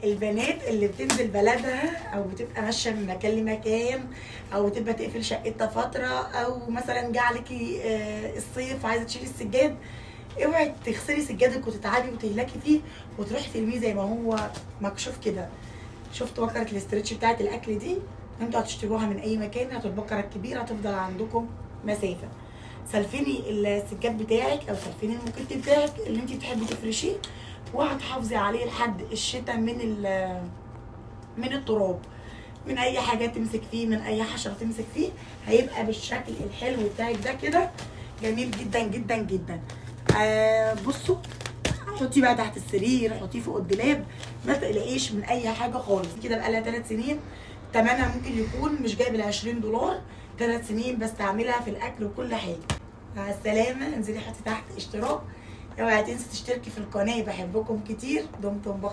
البنات اللي بتنزل بلدها او بتبقى ماشيه من مكان لمكان، او بتبقى تقفل شقتها فتره، او مثلا جه عليكي الصيف عايزه تشيلي السجاد، اوعي تغسلي سجادك وتتعبي وتهلكي فيه وتروحي ترميه زي ما هو مكشوف كده. شفتوا بكره الاسترتش بتاعت الاكل دي؟ انتوا هتشتروها من اي مكان، هاتوا البكره الكبيره هتفضل عندكم مسافه. سلفيني السجاد بتاعك او سلفيني الموكيت بتاعك اللي انت بتحبي تفرشيه، وهتحافظي عليه لحد الشتاء من التراب، من اي حاجه تمسك فيه، من اي حشره تمسك فيه، هيبقى بالشكل الحلو بتاعك ده كده، جميل جدا جدا جدا. بصوا، حطيه بقى تحت السرير، حطيه فوق الدولاب، ما تقلقيش من اي حاجه خالص. كده بقى لها 3 سنين، تمنها ممكن يكون مش جايب ال $20. 3 سنين بستعملها في الاكل وكل حاجه. مع السلامه. انزلي حطي تحت اشتراك، اوعي تنسي تشتركي في القناه. بحبكم كتير، دمتم بخير.